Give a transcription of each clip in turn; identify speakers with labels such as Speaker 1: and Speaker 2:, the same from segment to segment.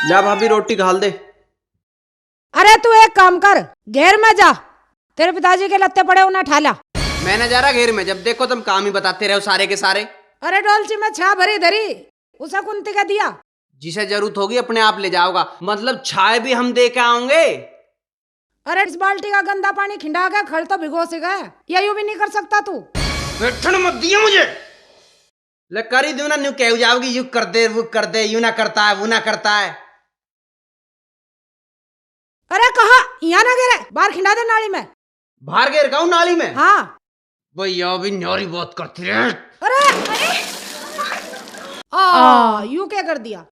Speaker 1: जा भाभी रोटी घाल दे।
Speaker 2: अरे तू एक काम कर, घेर में जा, तेरे पिताजी के लत्ते पड़े उन्हें उठा ला।
Speaker 1: मैं न जा रहा घेर में, जब देखो तुम काम ही बताते रहो सारे के सारे।
Speaker 2: अरे डोलची में छा भरी धरी, उसे कुंती का दिया।
Speaker 1: जिसे जरूरत होगी अपने आप ले जाओगा, मतलब छाए भी हम दे के आओगे।
Speaker 2: अरे इस बाल्टी का गंदा पानी खिंडा के खल तो भिगो से गए, या यूं भी नहीं कर सकता तू।
Speaker 1: बैठन मत दिया मुझे। ले कर ही दूं ना, न्यू कह जाओगी यू कर दे वो कर दे, यू ना करता है वो ना करता है।
Speaker 2: अरे कहा यहाँ ना गिरे, बाहर खिंडा दे नाली में।
Speaker 1: बाहर गिर गाऊं नाली में?
Speaker 2: हाँ
Speaker 1: भैया भी न्योरी बहुत करती रहे।
Speaker 2: अरे यू क्या कर दिया।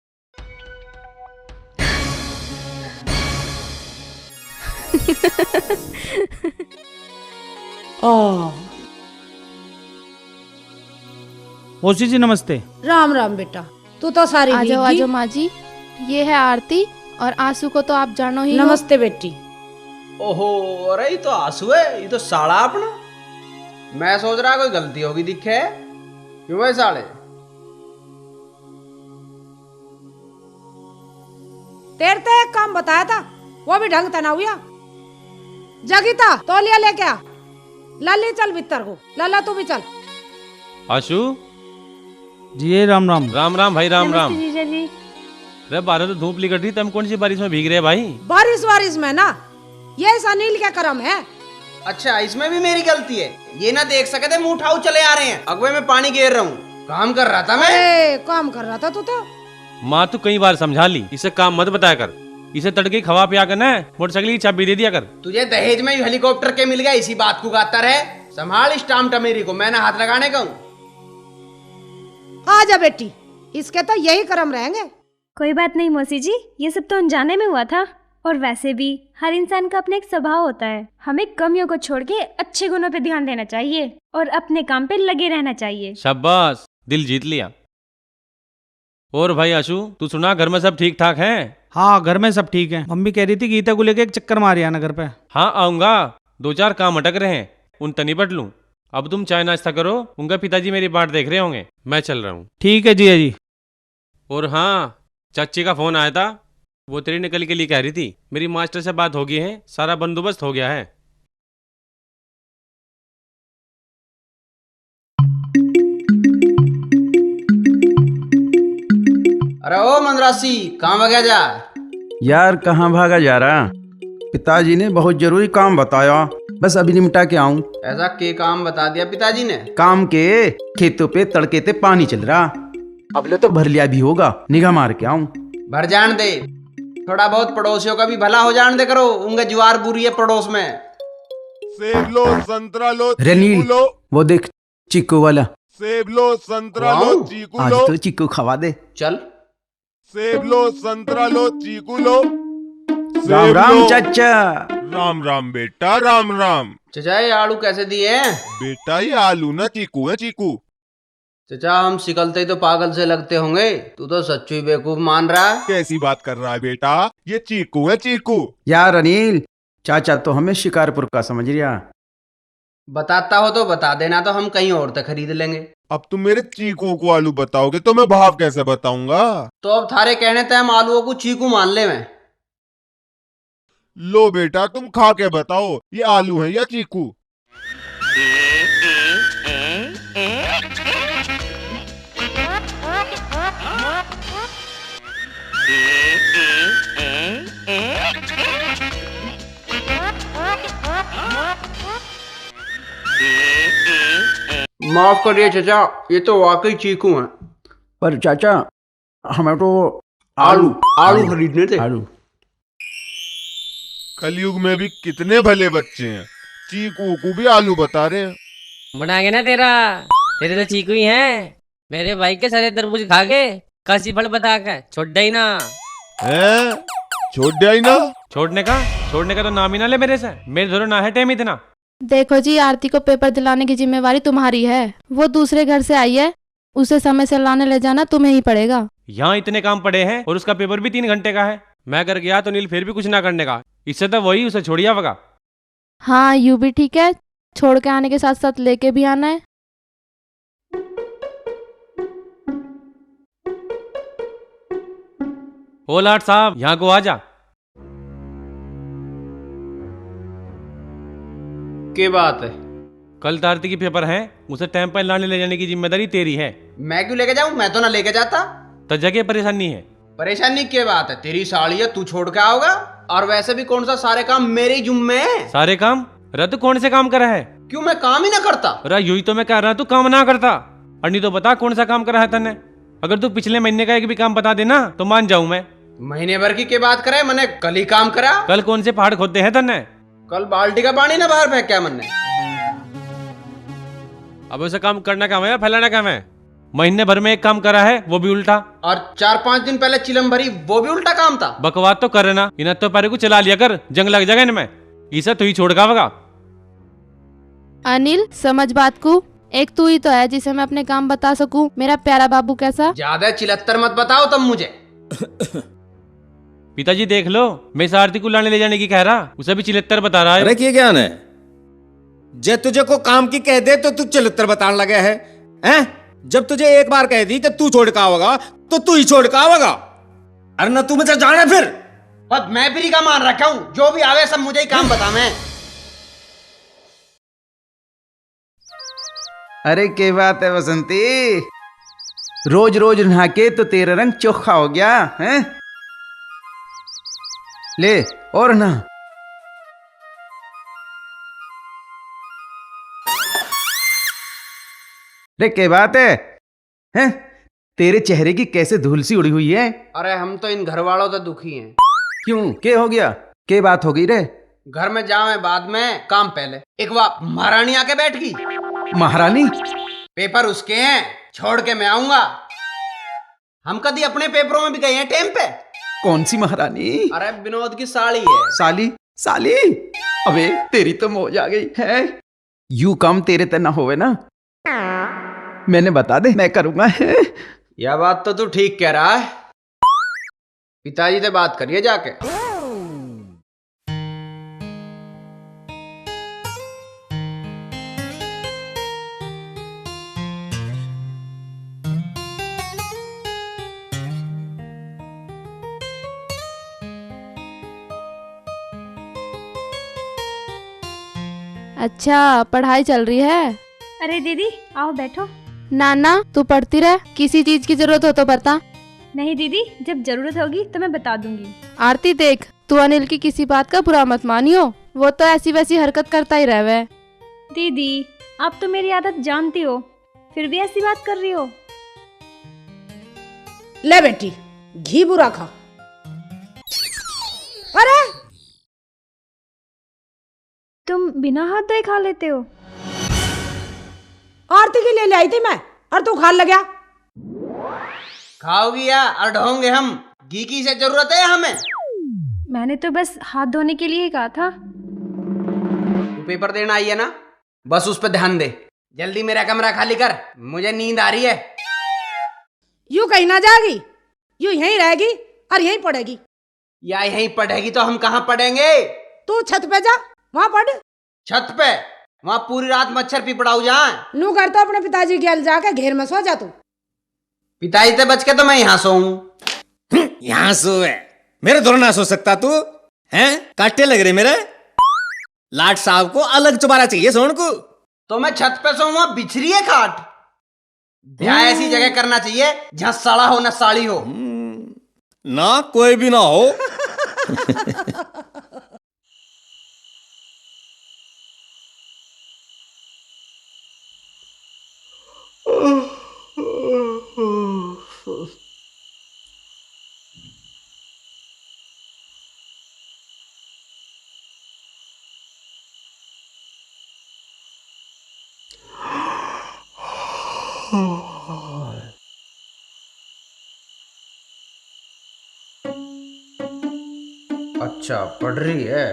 Speaker 3: ओसी जी नमस्ते।
Speaker 2: राम राम बेटा, तू तो सारी
Speaker 4: आ जाओ
Speaker 2: भीगी।
Speaker 4: माँ जी, ये है आरती और आंसू को तो आप जानो ही हो।
Speaker 2: नमस्ते बेटी।
Speaker 1: ओहो, अरे ये तो आंसू है, ये तो साड़ा अपना। मैं सोच रहा कोई गलती होगी दिखे। क्यों है साले?
Speaker 2: तेरे तो एक काम बताया था, वो भी ढंग तना हुआ। जगीता तौलिया लेके आ। लाली चल भीतर को, लाला तू भी चल।
Speaker 5: आशु,
Speaker 3: जी राम राम।
Speaker 5: राम राम भाई, राम राम।
Speaker 4: जीजा जी।
Speaker 5: अरे बारह तो धूप निकल रही, तुम कौन सी बारिश में भीग रहे भाई?
Speaker 2: बारिश वारिश में ना, ये इस अनिल का करम है।
Speaker 1: अच्छा, इसमें भी मेरी गलती है? ये ना देख सके थे मुंह उठाओ चले आ रहे हैं। अगवे में पानी घेर रहा हूँ, काम कर रहा था मैं।
Speaker 2: काम कर रहा था तू तो।
Speaker 5: माँ तू कई बार समझा ली, इसे काम मत बताया कर। इसे तड़के खवा पिया कर ना, मोटरसाइकिल की चाबी दे दिया कर।
Speaker 1: तुझे दहेज में हेलीकॉप्टर के मिल गया, इसी बात को गाता रहे। संभाल इस टाम टमेरी को, मैं ना हाथ लगाने का हूँ।
Speaker 2: आ जा बेटी, इसके तो यही कर्म रहेंगे।
Speaker 6: कोई बात नहीं मौसी जी, ये सब तो अनजाने में हुआ था। और वैसे भी हर इंसान का अपना एक स्वभाव होता है, हमें कमियों को छोड़ के अच्छे गुणों पे ध्यान देना चाहिए और अपने काम पे लगे रहना चाहिए।
Speaker 5: शाबाश, दिल जीत लिया। और भाई आशु, तू सुना घर में सब ठीक ठाक हैं?
Speaker 3: हाँ घर में सब ठीक है। मम्मी कह रही थी गीता को लेके एक चक्कर मार आना घर पे।
Speaker 5: हाँ आऊंगा, दो चार काम अटक रहे हैं, उन तक निपट लूं। अब तुम चाय नाश्ता करो, उनका पिताजी मेरी बाट देख रहे होंगे। मैं चल रहा हूँ।
Speaker 3: ठीक है जिया जी।
Speaker 5: और हाँ, चाची का फोन आया था, वो तेरी निकल के लिए कह रही थी। मेरी मास्टर से बात हो गई है, सारा बंदोबस्त हो गया है।
Speaker 1: अरे ओ मंदरासी, कहाँ भागा जा?
Speaker 7: यार कहाँ भागा जा रहा? पिताजी ने बहुत जरूरी काम बताया, बस अभी निपटा के आऊं।
Speaker 1: ऐसा के काम बता दिया पिताजी ने?
Speaker 7: काम के खेतों पे तड़के ते पानी चल रहा, अबले तो भर लिया भी होगा, निगाह मार के आऊं।
Speaker 1: भर जान दे, थोड़ा बहुत पड़ोसियों का भी भला हो जान दे करो। उनका ज्वार बुरी है पड़ोस में।
Speaker 8: सेब लो, संतरा लो,
Speaker 7: रनील,
Speaker 8: चीकू लो।
Speaker 7: वो देख चीकू वाला।
Speaker 8: सेब लो, संतरा लो,
Speaker 1: वाओ,
Speaker 8: चीकू
Speaker 7: आज
Speaker 8: लो।
Speaker 7: तो चीकू खवा दे।
Speaker 1: चल।
Speaker 8: सेब लो, संतरा लो, चीकू लो।
Speaker 7: राम
Speaker 8: सेब
Speaker 7: राम
Speaker 8: लो।
Speaker 7: चाचा।
Speaker 8: राम राम बेटा, राम राम।
Speaker 1: चचा ये आलू कैसे दिए हैं?
Speaker 8: बेटा ये आलू ना चीकू है, चीकू।
Speaker 1: चचा हम सिकलते ही तो पागल से लगते होंगे, तू तो सच्चू ही बेवकूफ मान रहा है।
Speaker 8: कैसी बात कर रहा है बेटा, ये चीकू है, चीकू।
Speaker 7: यार अनिल, चाचा तो हमें शिकारपुर का समझ रिया।
Speaker 1: बताता हो तो बता देना, तो हम कहीं और तक खरीद लेंगे।
Speaker 8: अब तुम मेरे चीकू को आलू बताओगे तो मैं भाव कैसे बताऊंगा?
Speaker 1: तो अब थारे कहने तय हम आलूओं को चीकू मान ले। मैं
Speaker 8: लो बेटा तुम खा के बताओ, ये आलू है या चीकू?
Speaker 1: माफ करिए चचा, ये तो वाकई चीकू हैं।
Speaker 7: पर चाचा हमें तो
Speaker 1: आलू खरीदने थे।
Speaker 7: आलू।
Speaker 8: कलयुग में भी कितने भले बच्चे हैं, चीकू को भी आलू बता रहे हैं।
Speaker 9: बना के ना तेरे तो चीकू ही हैं। मेरे भाई के सारे तरबूज खा के काशी फल बता के छोड़ ही ना।
Speaker 8: हैं? छोड़ दिया ही ना?
Speaker 5: छोड़ने का तो नाम ही ना ले मेरे से। मेरे धोरो ना है टेम इतना।
Speaker 4: देखो जी, आरती को पेपर दिलाने की जिम्मेवारी तुम्हारी है। वो दूसरे घर से आई है, उसे समय से लाने ले जाना तुम्हें ही पड़ेगा।
Speaker 5: यहाँ इतने काम पड़े हैं और उसका पेपर भी 3 घंटे का है। मैं कर गया तो नील फिर भी कुछ ना करने का, इससे तो वही उसे छोड़िया वगा।
Speaker 4: हाँ यू भी ठीक है, छोड़ के आने के साथ साथ लेके भी आना है।
Speaker 5: ओ लाट साहब, यहाँ को आ जा।
Speaker 1: के बात है?
Speaker 5: कल तारती की पेपर है, उसे टाइम पर लाने ले जाने की जिम्मेदारी तेरी है।
Speaker 1: मैं क्यों लेके जाऊं? मैं तो ना लेके जाता।
Speaker 5: तो जगह परेशानी है।
Speaker 1: परेशानी की बात है? तेरी साड़ी है, तू छोड़ के आओगा। और वैसे भी कौन सा सारे काम मेरे ही जुम्मे है।
Speaker 5: सारे काम? रद्द कौन से काम करा है?
Speaker 1: क्यों, मैं काम ही ना करता?
Speaker 5: अरे यू ही तो मैं कह रहा, तू काम ना करता। और नहीं तो बता कौन सा काम करा है तने। अगर तू पिछले महीने का एक भी काम बता देना तो मान जाऊं मैं।
Speaker 1: महीने भर की बात करे, मैंने कल ही काम करा।
Speaker 5: कल कौन से पहाड़ खोदते हैं तने?
Speaker 1: कल बाल्टी का पानी ना बाहर फेंक क्या मैंने।
Speaker 5: अब उसे काम करना काम है या फैलाना काम है? महीने भर में एक काम करा है, वो भी उल्टा।
Speaker 1: और 4-5 दिन पहले चिलम भरी, वो भी उल्टा काम था।
Speaker 5: बकवास तो करे ना, इन तो पैरे को चला लिया कर, जंग लग जाएगा इनमें। इसे तू ही छोड़ गावगा।
Speaker 4: अनिल समझ बात को, एक तू ही तो है जिसे मैं अपने काम बता सकूं। मेरा प्यारा बाबू कैसा?
Speaker 1: ज्यादा चिलत्तर मत बताओ तब मुझे।
Speaker 5: पिताजी देख लो, मैं इस आरती को लाने ले जाने की कह रहा, उसे भी चिलत्तर बता रहा है।
Speaker 10: अरे क्या ज्ञान है, जे तुझे को काम की कह दे तो तू चिलत्तर बताने लगे है, हैं? जब तुझे एक बार कह दी कि तू छोड़ का होगा तो तू ही छोड़ का होगा। अरे ना तू मुझे जाने फिर।
Speaker 1: बस मैं फ्री का मान रखा हूं, जो भी आवे सब मुझे ही काम बता। मैं
Speaker 7: अरे क्या बात है बसंती, रोज रोज नहा के तो तेरा रंग चोखा हो गया है। ले और ना। रे क्या बात है, हैं? तेरे चेहरे की कैसे धूल सी उड़ी हुई है।
Speaker 1: अरे हम तो इन घर वालों से दुखी हैं।
Speaker 7: क्यों, क्या हो गया, क्या बात हो गई रे?
Speaker 1: घर में जावे बाद में, काम पहले। एक बार महारानी आके बैठ गई।
Speaker 7: महारानी?
Speaker 1: पेपर उसके हैं, छोड़ के मैं आऊंगा। हम कभी अपने पेपरों में भी गए हैं टाइम पे।
Speaker 7: कौन सी महारानी?
Speaker 1: अरे विनोद की साली है।
Speaker 7: साली? साली? अबे तेरी तो मौज आ गई है। यू काम तेरे ते ना होवे ना, मैंने बता दे, मैं करूंगा।
Speaker 1: यह बात तो तू ठीक कह रहा है। पिताजी से बात करिए जाके।
Speaker 4: अच्छा पढ़ाई चल रही है?
Speaker 6: अरे दीदी आओ बैठो।
Speaker 4: नाना तू पढ़ती रह, किसी चीज की जरूरत हो तो बता।
Speaker 6: नहीं दीदी, जब जरूरत होगी तो मैं बता दूंगी।
Speaker 4: आरती देख, तू अनिल की किसी बात का बुरा मत मानियो, वो तो ऐसी वैसी हरकत करता ही रहवे।
Speaker 6: दीदी आप तो मेरी आदत जानती हो, फिर भी ऐसी बात कर रही हो।
Speaker 2: ले बेटी घी बुरा खा। अरे
Speaker 6: तुम बिना हाथ धोए खा लेते हो?
Speaker 2: आरती के लिए ले आई थी मैं, और तू खा लग गया।
Speaker 1: खाओगी या और ढोंगे हम? घी की से जरूरत है हमें?
Speaker 6: मैंने तो बस हाथ धोने के लिए ही कहा था।
Speaker 1: तू पेपर देना आई है ना, बस उस पर ध्यान दे। जल्दी मेरा कमरा खाली कर, मुझे नींद आ रही है।
Speaker 2: यूं कहीं ना जाएगी, यूं यहीं रहेगी और यहीं पढ़ेगी।
Speaker 1: या यहीं पढ़ेगी तो हम कहाँ पढ़ेंगे?
Speaker 2: तू छत पे जा, वहां पढ़।
Speaker 1: छत पे? वहाँ पूरी रात मच्छर पिपड़ाऊ जाए।
Speaker 2: नू कर तो अपने पिताजी के गल जाके घेर में सो जा तू।
Speaker 1: पिताजी से बच के तो मैं यहाँ सोऊं।
Speaker 10: यहाँ सो है, मेरे दौर ना सो सकता तू? हैं? काटे लग रहे मेरे। लाट साहब को अलग चुबारा चाहिए सोन को।
Speaker 1: तो मैं छत पे सोऊं, वहाँ बिछरी है खाट। ब्याह ऐसी जगह करना चाहिए जहाँ सड़ा हो ना साड़ी हो।
Speaker 10: ना कोई भी ना हो।
Speaker 1: अच्छा पढ़ रही है।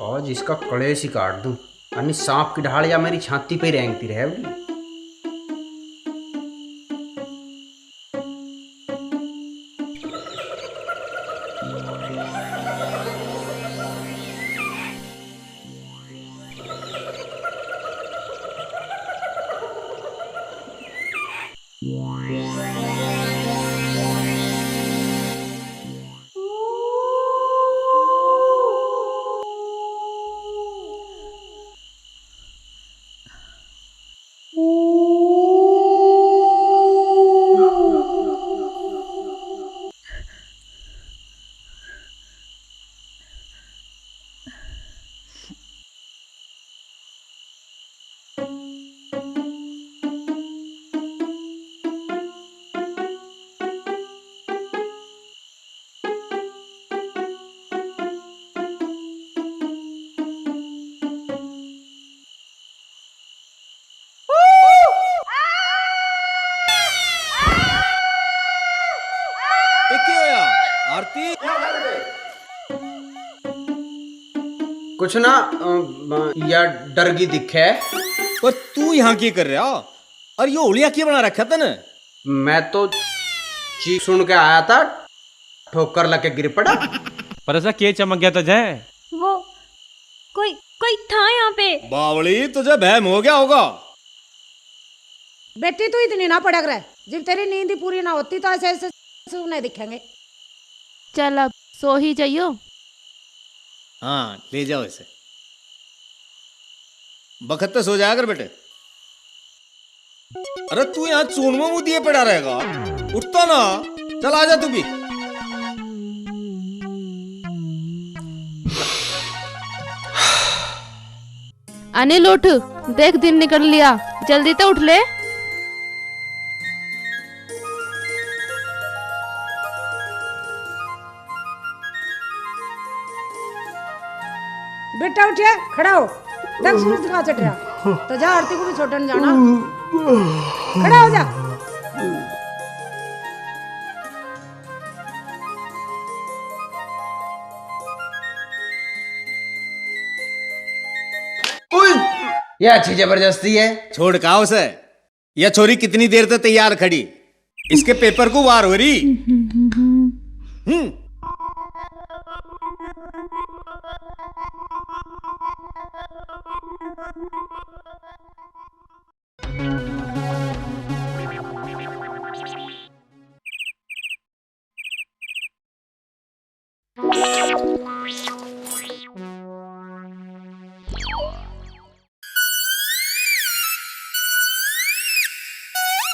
Speaker 1: आज इसका कलेश ही काट दूं, यानी सांप की ढाल या मेरी छाती पे रेंगती रहेगी।
Speaker 10: आरती
Speaker 1: कुछ ना या डर की दिखे।
Speaker 10: और तू यहाँ की कर रहा? और ये ओलिया की बना रखा था ना?
Speaker 1: मैं तो चीख सुन के आया था, ठोकर लग के गिर पड़ा।
Speaker 5: पर ऐसा क्या चमक गया तुझे?
Speaker 6: वो कोई कोई था यहाँ पे।
Speaker 10: बावली तुझे बहम हो गया होगा।
Speaker 2: बेटी तू इतनी ना पड़क रहा है, जब तेरी नींद ही पूरी ना होती तो ऐसे ऐसे सुने दिखेंगे।
Speaker 4: चल अब सो ही जाइयो।
Speaker 10: हाँ ले जाओ इसे, बखत तो सो जाया कर बेटे। अरे तू यहाँ चूनमा मुंह दिए पड़ा रहेगा, उठता ना। चल आजा तू भी।
Speaker 4: अनिल उठ, देख दिन निकल लिया, जल्दी तो उठ ले।
Speaker 2: बेटा उठिए, खड़ा हो। देख सूरज कहाँ चढ़ रहा, तो जा आरती को भी छोड़ने जाना। खड़ा हो जा।
Speaker 1: ये अच्छी जबरदस्ती है।
Speaker 10: छोड़ का उसे। यह छोरी कितनी देर तक तैयार खड़ी, इसके पेपर को वार हो रही।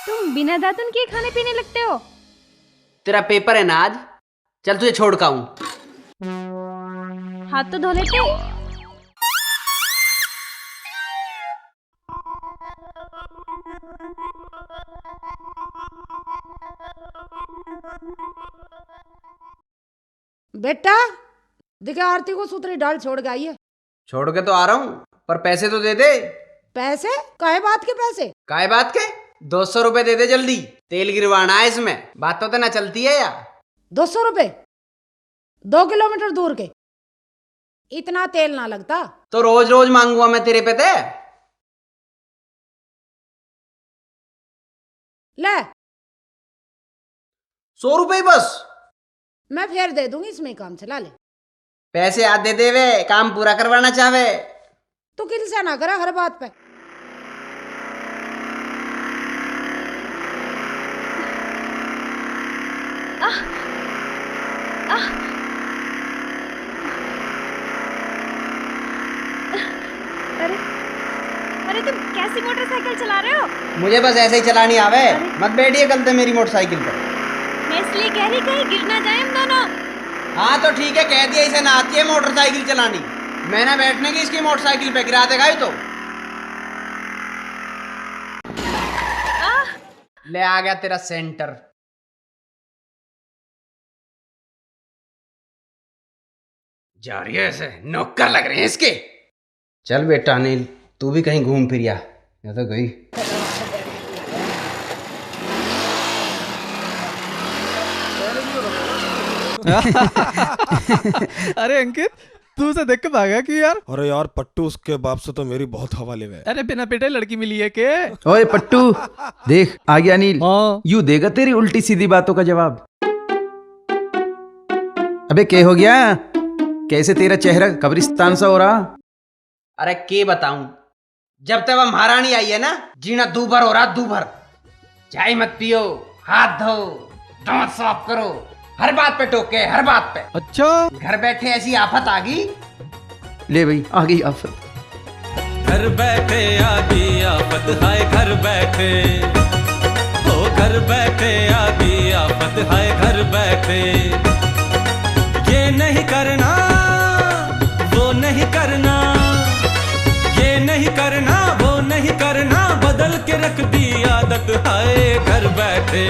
Speaker 6: तुम बिना दातुन के खाने पीने लगते हो।
Speaker 1: तेरा पेपर है ना आज, चल तुझे छोड़ का हूं।
Speaker 6: हाथ तो धो लेते।
Speaker 2: बेटा दिखे आरती को सूत्री डाल छोड़ के आई है।
Speaker 1: छोड़ के तो आ रहा हूं, पर पैसे तो दे दे।
Speaker 2: पैसे? काहे बात के पैसे?
Speaker 1: काय बात के? 200 रुपए दे दे जल्दी, तेल गिरवाना है इसमें। बात तो ना चलती है यार।
Speaker 2: 200 रुपए 2 किलोमीटर दूर के, इतना तेल ना लगता।
Speaker 1: तो रोज रोज मांगूंगा मैं तेरे पे ते?
Speaker 2: ले
Speaker 1: 100 रुपए बस।
Speaker 2: मैं फिर दे दूंगी, इसमें ही काम चला ले।
Speaker 1: पैसे आज दे देवे, काम पूरा करवाना चाहे।
Speaker 2: तू किल से ना करे हर बात पे।
Speaker 6: अरे अरे तुम कैसी मोटरसाइकिल चला रहे हो?
Speaker 1: मुझे बस ऐसे ही चलानी आवे। मत बैठिए गलते मेरी मोटरसाइकिल पर।
Speaker 6: मैं इसलिए कह रही कहीं गिर ना जाए हम दोनों।
Speaker 1: हाँ तो ठीक है, कह दिया इसे ना आती है मोटरसाइकिल चलानी। मैं ना बैठने की इसकी मोटरसाइकिल पे, गिरा देगा ही तो। ले आ गया तेरा सेंटर। जा रही है ऐसे, नौकर लग रहे हैं इसके। चल बेटा अनिल, तू भी कहीं घूम फिर या तो गई।
Speaker 11: अरे अंकित, तू उसे देख के भागा क्यों यार?
Speaker 8: अरे यार पट्टू, उसके बाप से तो मेरी बहुत हवा ले गए।
Speaker 11: अरे बिना पेटे लड़की मिली है के?
Speaker 7: ओए पट्टू, देख आ गया अनिल। यू देगा तेरी उल्टी सीधी बातों का जवाब। अबे क्या हो गया? कैसे तेरा चेहरा कब्रिस्तान सा हो रहा?
Speaker 1: अरे के बताऊं, जब तक वह महारानी आई है ना, जीना दूभर हो रहा दूभर। चाय मत पियो, हाथ धो, दांत साफ करो, हर बात पे टोके, हर बात पे।
Speaker 11: अच्छा,
Speaker 1: घर बैठे ऐसी आफत आ गई।
Speaker 7: ले भाई आ गई आफत।
Speaker 12: घर बैठे आ गई आफत, हाय घर बैठे, ओ घर बैठे आ गई आफत, हाय घर बैठे। ये नहीं करना, वो नहीं करना, ये नहीं करना, वो नहीं करना, बदल के रख दी आदत, हाय घर बैठे,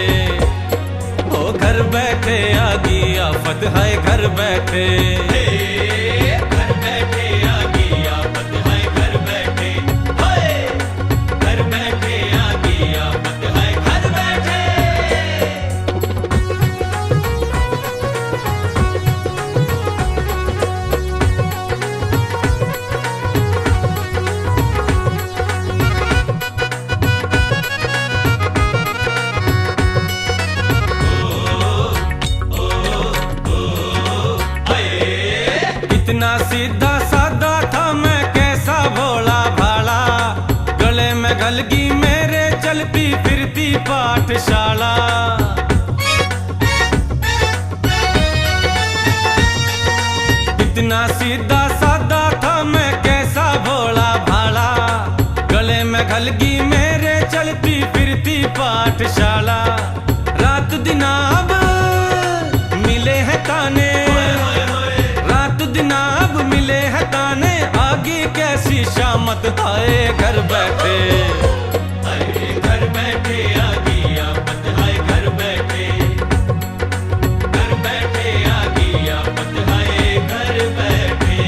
Speaker 12: ओ घर बैठे आ गई आफत, हाय घर बैठे। घर बैठे आ गई आफत, हाय घर बैठे, हाय घर बैठे आ गई आफत, हाय घर बैठे। इतना सीधा साधा था मैं कैसा भोला भाला, गले में गलगी मेरे चलती फिरती पाठशाला। इतना सीधा साधा था मैं कैसा भोला भाला, गले में गलगी मेरे चलती फिरती पाठशाला। रात दिन अब मिले हैं ताने, रात दिन अब मिले हैं ताने, आगे कैसी शामत आए घर बैठे, घर बैठे आ गई आफत, हाय घर बैठे, घर बैठे आ गई आफत, हाय घर बैठे।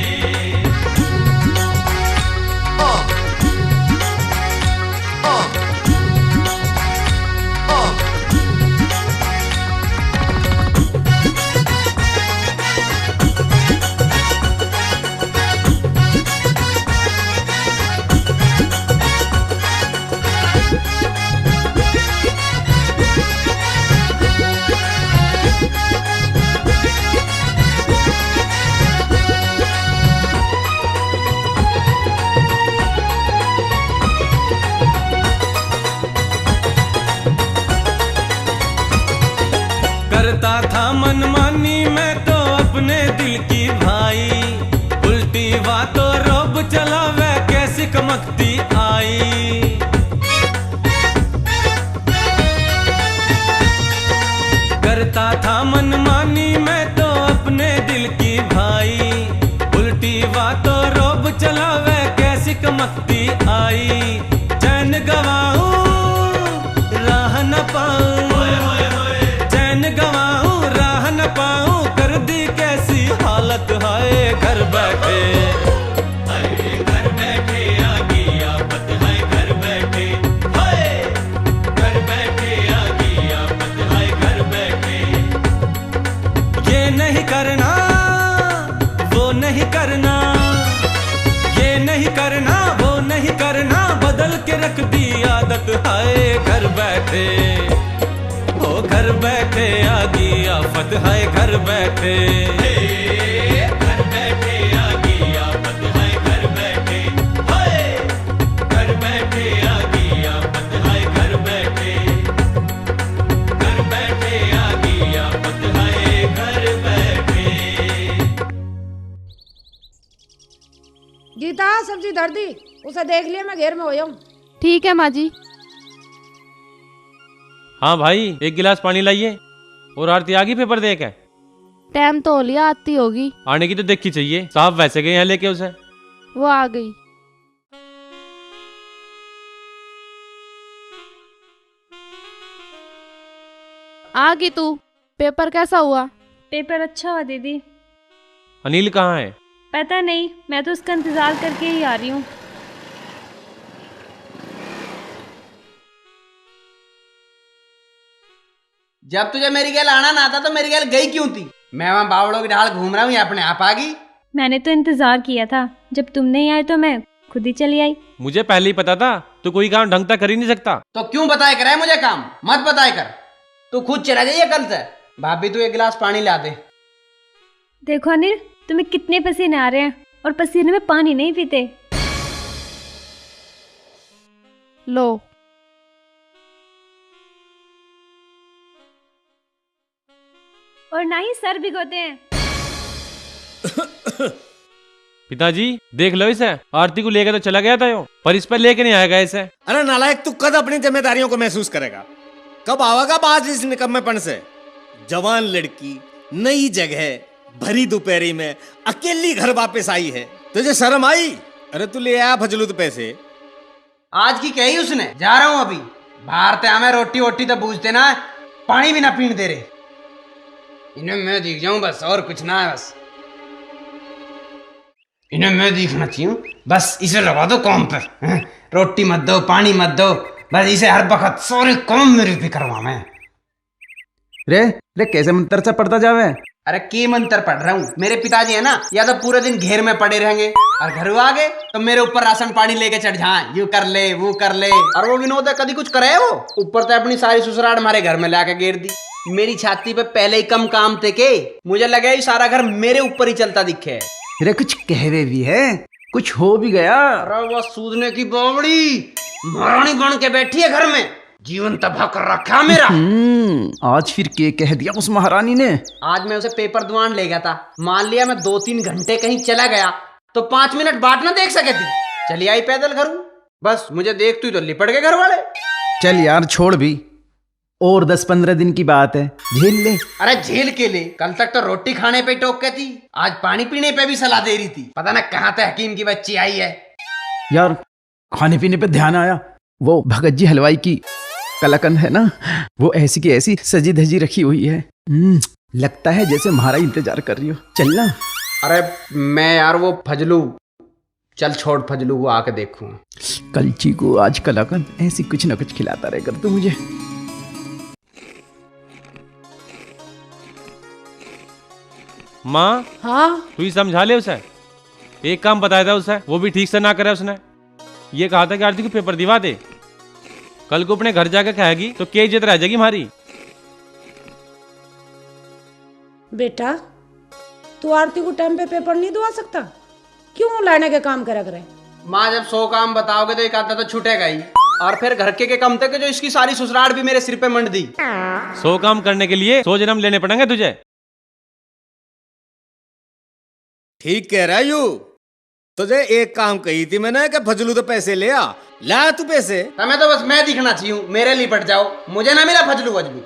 Speaker 12: करता था मनमानी मैं तो अपने दिल की भाई, उल्टी बातों रोब चला वह कैसी कमकती आई। करता था मनमानी मैं तो अपने दिल की भाई, उल्टी बातों रोब चला वह कैसी कमकती आई। चैन गवाऊं राह न पाऊं, गवाऊं राह न पाऊं, कर दी कैसी हालत हाय घर बैठे, हाय घर बैठे आ गई आफत, हाय घर बैठे, हाय घर बैठे आ गई आफत, हाय घर बैठे। ये नहीं करना वो नहीं करना, ये नहीं करना वो नहीं करना, बदल के रख दी आदत हाय घर बैठे, ओ घर बैठे आ गई आफत, हाय घर बैठे, घर बैठे आ गई आफत, हाय घर बैठे, हाय घर बैठे आ गई आफत, हाय घर बैठे, घर बैठे आ गई आफत, हाय घर बैठे।
Speaker 2: गीता सब्जी धर दी, उसे देख लिया मैं घेर में हो जाऊं।
Speaker 4: ठीक है माँ जी।
Speaker 5: हाँ भाई, एक गिलास पानी लाइए। और आरती आ गई पेपर दे के?
Speaker 4: टाइम तो हो लिया, आती होगी।
Speaker 5: आने की तो देखी चाहिए, साहब वैसे गए हैं लेके उसे।
Speaker 4: वो आ गई। आ गई तू। पेपर कैसा हुआ?
Speaker 6: पेपर अच्छा हुआ दीदी।
Speaker 5: अनिल कहाँ है?
Speaker 6: पता नहीं, मैं तो उसका इंतजार करके ही आ रही हूँ।
Speaker 1: जब तुझे मेरी गैल आना ना था तो मेरी गैल गई क्यों थी? मैं वहाँ बावड़ों की ढाल घूम रहा हूँ, ये अपने आप आ गई।
Speaker 6: मैंने तो इंतजार किया था, जब तुम नहीं आए तो मैं खुद ही चली आई।
Speaker 5: मुझे पहले ही पता था तू कोई काम ढंग तक कर ही नहीं सकता।
Speaker 1: तो क्यों बताए कर मुझे काम? मत बताए कर, तू खुद चला जाइए कल से। भाभी तू एक गिलास पानी ला दे।
Speaker 6: देखो अनिल, तुम्हें कितने पसीने आ रहे हैं और पसीने में पानी नहीं पीते।
Speaker 4: लो।
Speaker 6: और ना ही सर भिगोते हैं।
Speaker 5: पिताजी देख लो इसे, आरती को लेकर तो चला गया था यो, पर इस पर लेके नहीं आएगा इसे।
Speaker 10: अरे नालायक, तू कब अपनी जिम्मेदारियों को महसूस करेगा? कब आवेगा बाज इस निकम्मेपन से? जवान लड़की, नई जगह, भरी दोपहरी में अकेली घर वापस आई है, तुझे शर्म आई? अरे तू ले आया फजलूत पैसे।
Speaker 1: आज की कही उसने, जा रहा हूं अभी। बाहर ते हमें रोटी वोटी तो पूछते ना, पानी भी ना पीने दे रहे। इन्हें मैं दिख जाऊं बस, और कुछ ना है बस। इन्हें मैं दिखना चाहिए बस, इसे लगा दो काम पे। रोटी मत दो, पानी मत दो, बस इसे हर वक्त सारे काम मेरे पे करवा मैं।
Speaker 7: रे रे कैसे मंत्र से पढ़ता जावे?
Speaker 1: अरे के मंत्र पढ़ रहा हूँ, मेरे पिताजी है ना, या तो पूरे दिन घेर में पड़े रहेंगे और घर आ गए तो मेरे ऊपर राशन पानी लेके चढ़ जाए, यू कर ले वो कर ले। और वो विनोद कभी कुछ करे वो, ऊपर तो अपनी सारी ससुराल हमारे घर में लाके घेर दी। मेरी छाती पे पहले ही कम काम थे के मुझे लगे सारा घर मेरे ऊपर ही चलता दिखे।
Speaker 7: अरे कुछ कह रहे भी है, कुछ हो भी गया।
Speaker 1: अरे वो सूदने की बावड़ी महारानी बन के बैठी है घर में, जीवन तबाह कर रखा मेरा।
Speaker 7: आज फिर क्या कह दिया उस महारानी ने?
Speaker 1: आज मैं उसे पेपर दुआन ले गया था, मान लिया मैं 2-3 घंटे कहीं चला गया तो 5 मिनट बाद ना देख सके थी, चली आई पैदल घर, बस मुझे देख तू तो लिपट गए घर वाले।
Speaker 7: चल यार छोड़ भी, और 10-15 दिन की बात है, झेल ले।
Speaker 1: अरे झेल के ले, कल तक तो रोटी खाने पे टोक के थी, आज पानी पीने पे भी सलाह दे रही थी, पता ना कहाँ से हकीम की बच्ची आई है।
Speaker 7: यार खाने पीने पे ध्यान आया, वो भगत जी हलवाई की कलाकंद है ना, वो ऐसी की ऐसी सजी धजी रखी हुई है। लगता है जैसे हमारा इंतजार कर रही हो, चलना।
Speaker 1: अरे मैं यार वो फजलू, चल छोड़ फजलू को आके देखूं।
Speaker 7: कलची को आज कलाकंद ऐसी कुछ ना कुछ खिलाता रहे कर तू मुझे।
Speaker 5: माँ
Speaker 2: हाँ
Speaker 5: तू ही समझा ले उसे, एक काम बताया था उसे, वो भी ठीक से ना करे उसने। ये कहा था कि आरती को पेपर दिवा दे, कल को अपने घर जाकर खाएगी तो क्या इज्जत रह जाएगी हमारी।
Speaker 2: बेटा तू आरती को टाइम पे पेपर नहीं दुआ सकता, क्यों लाने के काम करा करे?
Speaker 1: माँ जब 100 काम बताओगे तो एक आधा तो छूटेगा ही, और फिर घर के कम थे कि जो इसकी सारी ससुराल भी मेरे सिर पे मंड दी।
Speaker 5: 100 काम करने के लिए 100 जन्म लेने पड़ेंगे तुझे।
Speaker 10: ठीक कह रहा है यू, तुझे एक काम कही थी मैंने कि फजलू तो पैसे ले आ, ला तू पैसे।
Speaker 1: तुम्हें तो बस मैं दिखना चाहिए, मेरे लिए पट जाओ, मुझे ना मिला फजलू वजलू।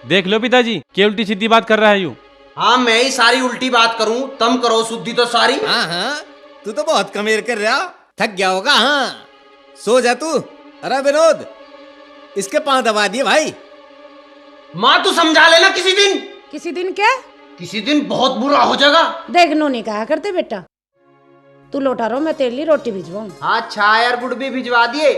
Speaker 5: देख लो पिताजी क्या उल्टी सीधी बात कर रहा है यू।
Speaker 1: हाँ मैं ही सारी उल्टी बात करूं, तुम करो शुद्धि तो सारी।
Speaker 10: हाँ हाँ तू तो बहुत कमेर कर रहा, थक गया होगा। हाँ सो जा तू। अरे विनोद इसके पांव दबा दिए भाई।
Speaker 1: माँ तू समझा लेना किसी दिन।
Speaker 2: किसी दिन क्या?
Speaker 1: किसी दिन बहुत बुरा हो जाएगा।
Speaker 2: देख नो नहीं कहा करते बेटा, तू लौटा रहो, मैं तेरे लिए रोटी भिजवाऊं।
Speaker 1: हाँ छाया और गुड़ भी भिजवा दिए।